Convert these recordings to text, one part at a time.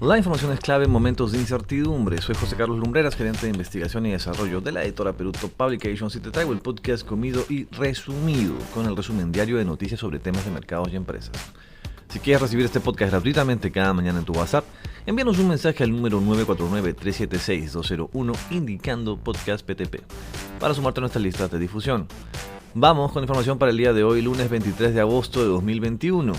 La información es clave en momentos de incertidumbre. Soy José Carlos Lumbreras, gerente de investigación y desarrollo de la editora Perú Top Publications, y te traigo el podcast comido y resumido, con el resumen diario de noticias sobre temas de mercados y empresas. Si quieres recibir este podcast gratuitamente cada mañana en tu WhatsApp, envíanos un mensaje al número 949-376-201 indicando Podcast PTP para sumarte a nuestra lista de difusión. Vamos con información para el día de hoy, lunes 23 de agosto de 2021.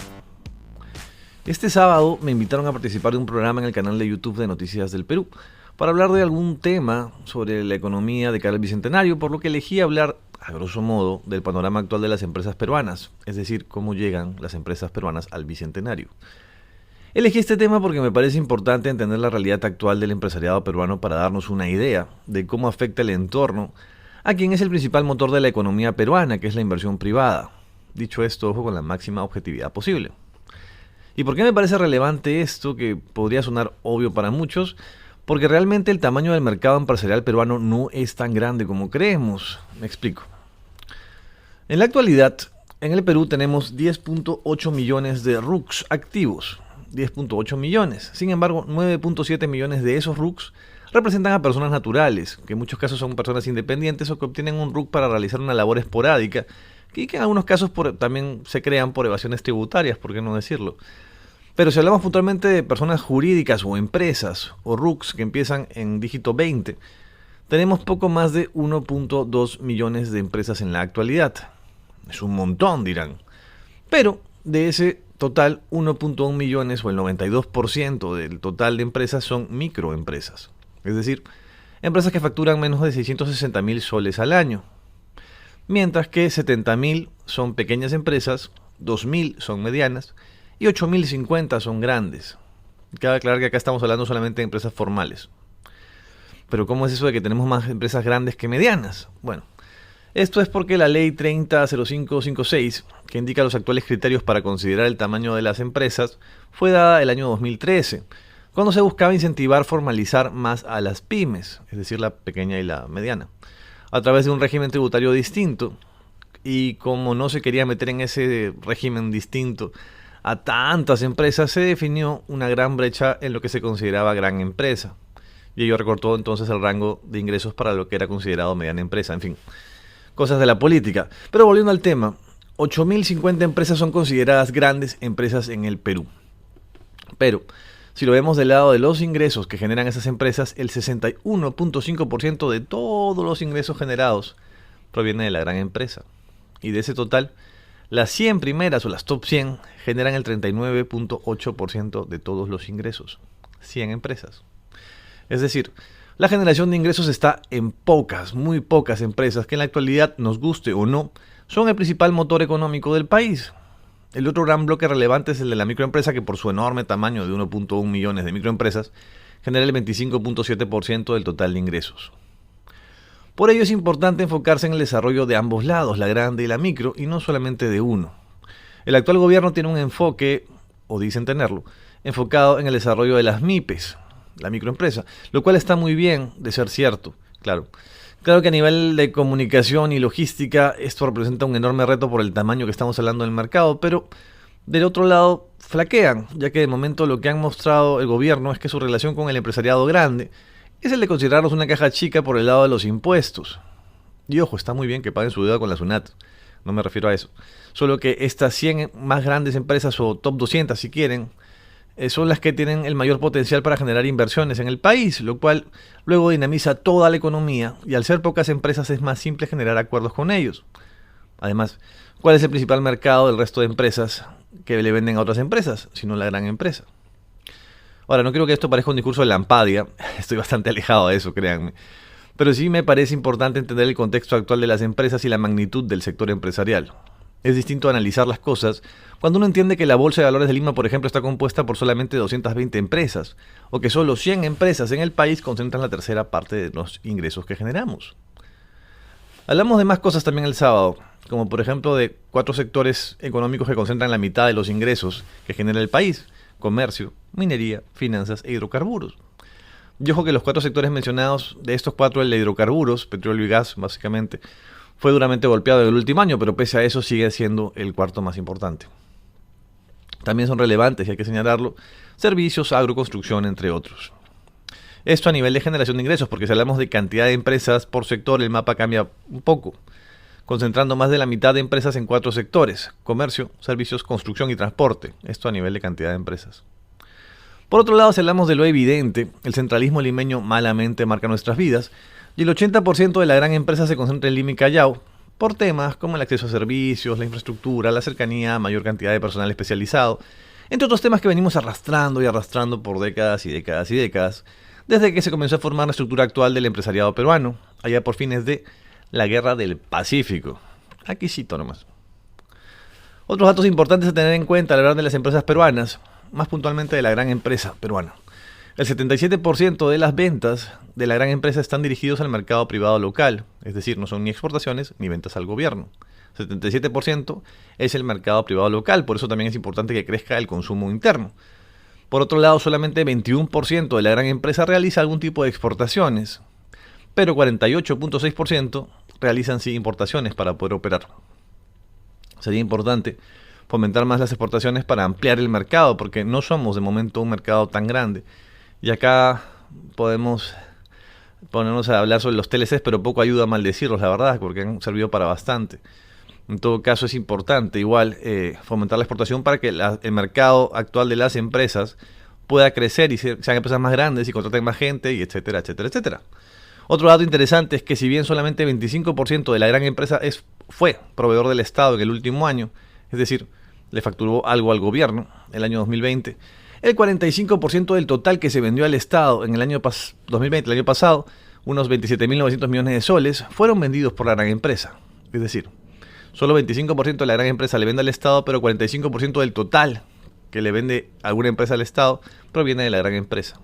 Este sábado me invitaron a participar de un programa en el canal de YouTube de Noticias del Perú para hablar de algún tema sobre la economía de cara al Bicentenario, por lo que elegí hablar, a grosso modo, del panorama actual de las empresas peruanas, es decir, cómo llegan las empresas peruanas al Bicentenario. Elegí este tema porque me parece importante entender la realidad actual del empresariado peruano para darnos una idea de cómo afecta el entorno a quien es el principal motor de la economía peruana, que es la inversión privada. Dicho esto, ojo, con la máxima objetividad posible. ¿Y por qué me parece relevante esto, que podría sonar obvio para muchos? Porque realmente el tamaño del mercado empresarial peruano no es tan grande como creemos. Me explico. En la actualidad, en el Perú tenemos 10.8 millones de RUCs activos. 10.8 millones. Sin embargo, 9.7 millones de esos RUCs representan a personas naturales, que en muchos casos son personas independientes o que obtienen un RUC para realizar una labor esporádica, y que en algunos casos también se crean por evasiones tributarias, ¿por qué no decirlo? Pero si hablamos puntualmente de personas jurídicas o empresas o RUCs que empiezan en dígito 20, tenemos poco más de 1.2 millones de empresas en la actualidad. Es un montón, dirán. Pero de ese total, 1.1 millones o el 92% del total de empresas son microempresas. Es decir, empresas que facturan menos de 660.000 soles al año. Mientras que 70.000 son pequeñas empresas, 2.000 son medianas y 8.050 son grandes. Cabe aclarar que acá estamos hablando solamente de empresas formales. Pero ¿cómo es eso de que tenemos más empresas grandes que medianas? Bueno, esto es porque la ley 30.0556, que indica los actuales criterios para considerar el tamaño de las empresas, fue dada el año 2013, cuando se buscaba incentivar formalizar más a las pymes, es decir, la pequeña y la mediana, a través de un régimen tributario distinto. Y como no se quería meter en ese régimen distinto a tantas empresas, se definió una gran brecha en lo que se consideraba gran empresa. Y ello recortó entonces el rango de ingresos para lo que era considerado mediana empresa. En fin, cosas de la política. Pero volviendo al tema, 8.050 empresas son consideradas grandes empresas en el Perú. Pero si lo vemos del lado de los ingresos que generan esas empresas, el 61.5% de todos los ingresos generados proviene de la gran empresa. Y de ese total, las 100 primeras o las top 100 generan el 39.8% de todos los ingresos. 100 empresas. Es decir, la generación de ingresos está en pocas, muy pocas empresas que en la actualidad, nos guste o no, son el principal motor económico del país. El otro gran bloque relevante es el de la microempresa, que por su enorme tamaño de 1.1 millones de microempresas genera el 25.7% del total de ingresos. Por ello es importante enfocarse en el desarrollo de ambos lados, la grande y la micro, y no solamente de uno. El actual gobierno tiene un enfoque, o dicen tenerlo, enfocado en el desarrollo de las MIPES, la microempresa, lo cual está muy bien de ser cierto, claro. Claro que a nivel de comunicación y logística esto representa un enorme reto por el tamaño que estamos hablando del mercado, pero del otro lado flaquean, ya que de momento lo que han mostrado el gobierno es que su relación con el empresariado grande es el de considerarlos una caja chica por el lado de los impuestos. Y ojo, está muy bien que paguen su deuda con la SUNAT, no me refiero a eso. Solo que estas 100 más grandes empresas, o top 200 si quieren, son las que tienen el mayor potencial para generar inversiones en el país, lo cual luego dinamiza toda la economía, y al ser pocas empresas es más simple generar acuerdos con ellos. Además, ¿cuál es el principal mercado del resto de empresas que le venden a otras empresas, sino la gran empresa? Ahora, no quiero que esto parezca un discurso de lampadia, estoy bastante alejado de eso, créanme. Pero sí me parece importante entender el contexto actual de las empresas y la magnitud del sector empresarial. Es distinto analizar las cosas cuando uno entiende que la Bolsa de Valores de Lima, por ejemplo, está compuesta por solamente 220 empresas, o que solo 100 empresas en el país concentran la tercera parte de los ingresos que generamos. Hablamos de más cosas también el sábado, como por ejemplo de 4 sectores económicos que concentran la mitad de los ingresos que genera el país: comercio, minería, finanzas e hidrocarburos. Y ojo que los 4 sectores mencionados, de estos 4, el de hidrocarburos, petróleo y gas básicamente, fue duramente golpeado en el último año, pero pese a eso sigue siendo el cuarto más importante. También son relevantes, y hay que señalarlo, servicios, agroconstrucción, entre otros. Esto a nivel de generación de ingresos, porque si hablamos de cantidad de empresas por sector, el mapa cambia un poco, concentrando más de la mitad de empresas en 4 sectores: comercio, servicios, construcción y transporte. Esto a nivel de cantidad de empresas. Por otro lado, si hablamos de lo evidente, el centralismo limeño malamente marca nuestras vidas, y el 80% de la gran empresa se concentra en Lima y Callao, por temas como el acceso a servicios, la infraestructura, la cercanía, mayor cantidad de personal especializado, entre otros temas que venimos arrastrando y arrastrando por décadas y décadas y décadas, desde que se comenzó a formar la estructura actual del empresariado peruano, allá por fines de la Guerra del Pacífico. Aquí cito nomás. Otros datos importantes a tener en cuenta al hablar de las empresas peruanas, más puntualmente de la gran empresa peruana. El 77% de las ventas de la gran empresa están dirigidos al mercado privado local, es decir, no son ni exportaciones ni ventas al gobierno. 77% es el mercado privado local, por eso también es importante que crezca el consumo interno. Por otro lado, solamente 21% de la gran empresa realiza algún tipo de exportaciones, pero 48.6% realizan sí importaciones para poder operar. Sería importante fomentar más las exportaciones para ampliar el mercado, porque no somos de momento un mercado tan grande. Y acá podemos ponernos a hablar sobre los TLCs, pero poco ayuda a maldecirlos, la verdad, porque han servido para bastante. En todo caso, es importante igual fomentar la exportación para que el mercado actual de las empresas pueda crecer y sean empresas más grandes y contraten más gente, y etcétera, etcétera, etcétera. Otro dato interesante es que si bien solamente 25% de la gran empresa fue proveedor del Estado en el último año, es decir, le facturó algo al gobierno el año 2020, el 45% del total que se vendió al Estado en el año 2020, el año pasado, unos 27.900 millones de soles, fueron vendidos por la gran empresa. Es decir, solo 25% de la gran empresa le vende al Estado, pero 45% del total que le vende alguna empresa al Estado proviene de la gran empresa.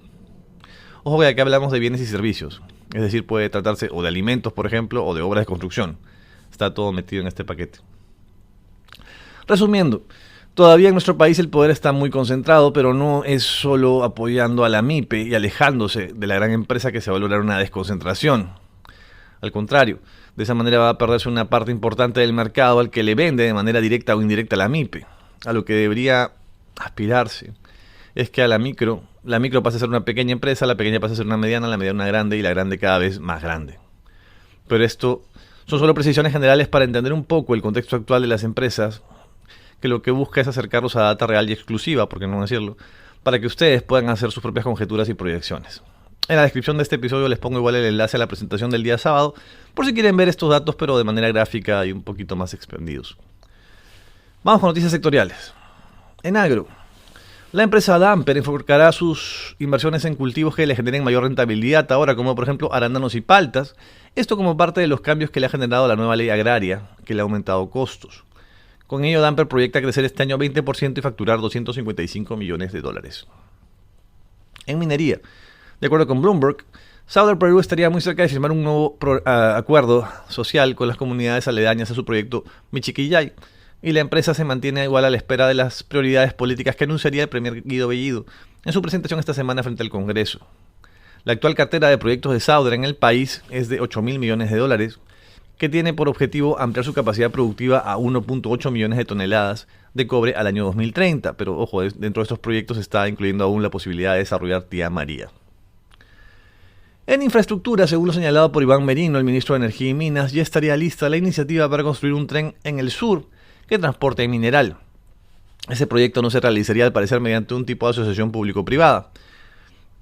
Ojo que acá hablamos de bienes y servicios, es decir, puede tratarse o de alimentos, por ejemplo, o de obras de construcción. Está todo metido en este paquete. Resumiendo, todavía en nuestro país el poder está muy concentrado, pero no es solo apoyando a la MIPE y alejándose de la gran empresa que se va a lograr una desconcentración. Al contrario, de esa manera va a perderse una parte importante del mercado al que le vende de manera directa o indirecta la MIPE. A lo que debería aspirarse es que a la micro pase a ser una pequeña empresa, la pequeña pase a ser una mediana una grande y la grande cada vez más grande. Pero esto son solo precisiones generales para entender un poco el contexto actual de las empresas, que lo que busca es acercarlos a data real y exclusiva, por qué no decirlo, para que ustedes puedan hacer sus propias conjeturas y proyecciones. En la descripción de este episodio les pongo igual el enlace a la presentación del día sábado, por si quieren ver estos datos, pero de manera gráfica y un poquito más expandidos. Vamos con noticias sectoriales. En agro, la empresa Damper enfocará sus inversiones en cultivos que le generen mayor rentabilidad ahora, como por ejemplo arándanos y paltas, esto como parte de los cambios que le ha generado la nueva ley agraria, que le ha aumentado costos. Con ello, Damper proyecta crecer este año 20% y facturar $255 millones. En minería, de acuerdo con Bloomberg, Southern Peru estaría muy cerca de firmar un nuevo acuerdo social con las comunidades aledañas a su proyecto Michiquillay, y la empresa se mantiene igual a la espera de las prioridades políticas que anunciaría el premier Guido Bellido en su presentación esta semana frente al Congreso. La actual cartera de proyectos de Southern en el país es de $8.000 millones, que tiene por objetivo ampliar su capacidad productiva a 1.8 millones de toneladas de cobre al año 2030, pero ojo, dentro de estos proyectos se está incluyendo aún la posibilidad de desarrollar Tía María. En infraestructura, según lo señalado por Iván Merino, el ministro de Energía y Minas, ya estaría lista la iniciativa para construir un tren en el sur que transporte mineral. Ese proyecto no se realizaría al parecer mediante un tipo de asociación público-privada.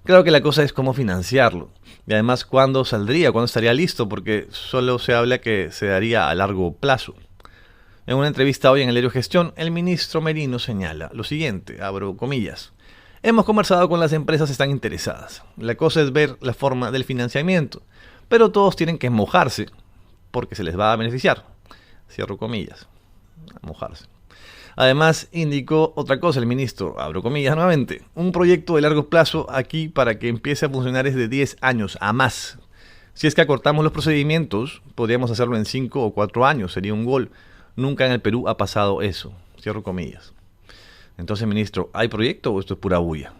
Claro que la cosa es cómo financiarlo. Y además, ¿cuándo saldría? ¿Cuándo estaría listo? Porque solo se habla que se daría a largo plazo. En una entrevista hoy en el diario Gestión, el ministro Merino señala lo siguiente, abro comillas: hemos conversado con las empresas que están interesadas. La cosa es ver la forma del financiamiento, pero todos tienen que mojarse porque se les va a beneficiar. Cierro comillas. A mojarse. Además, indicó otra cosa el ministro, abro comillas nuevamente: un proyecto de largo plazo aquí para que empiece a funcionar es de 10 años a más. Si es que acortamos los procedimientos, podríamos hacerlo en 5 o 4 años, sería un gol. Nunca en el Perú ha pasado eso. Cierro comillas. Entonces, ministro, ¿hay proyecto o esto es pura bulla?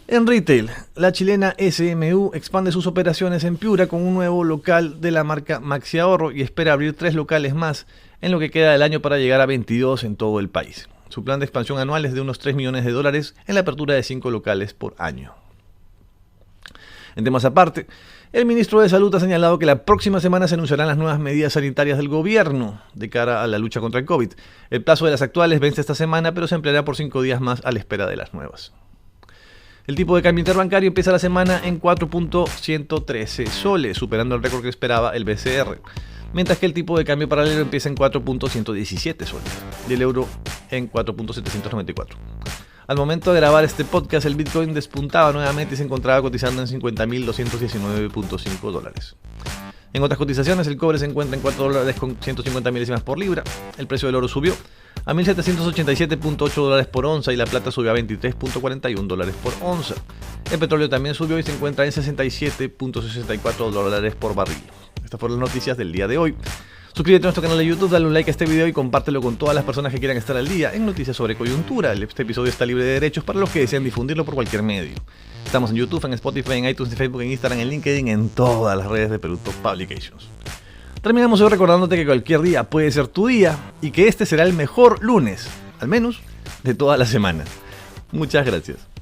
En retail, la chilena SMU expande sus operaciones en Piura con un nuevo local de la marca Maxiahorro y espera abrir 3 locales más en lo que queda del año para llegar a 22 en todo el país. Su plan de expansión anual es de unos $3 millones en la apertura de 5 locales por año. En temas aparte, el ministro de Salud ha señalado que la próxima semana se anunciarán las nuevas medidas sanitarias del gobierno de cara a la lucha contra el COVID. El plazo de las actuales vence esta semana, pero se empleará por 5 días más a la espera de las nuevas. El tipo de cambio interbancario empieza la semana en 4.113 soles, superando el récord que esperaba el BCR, mientras que el tipo de cambio paralelo empieza en 4.117 soles y el euro en 4.794. Al momento de grabar este podcast, el Bitcoin despuntaba nuevamente y se encontraba cotizando en $50.219.5. En otras cotizaciones, el cobre se encuentra en $4 con 150 milésimas por libra. El precio del oro subió a $1.787.8 por onza y la plata subió a $23.41 por onza. El petróleo también subió y se encuentra en $67.64 por barril. Estas fueron las noticias del día de hoy. Suscríbete a nuestro canal de YouTube, dale un like a este video y compártelo con todas las personas que quieran estar al día en noticias sobre coyuntura. Este episodio está libre de derechos para los que desean difundirlo por cualquier medio. Estamos en YouTube, en Spotify, en iTunes, en Facebook, en Instagram, en LinkedIn, en todas las redes de Perú Top Publications. Terminamos hoy recordándote que cualquier día puede ser tu día y que este será el mejor lunes, al menos, de toda la semana. Muchas gracias.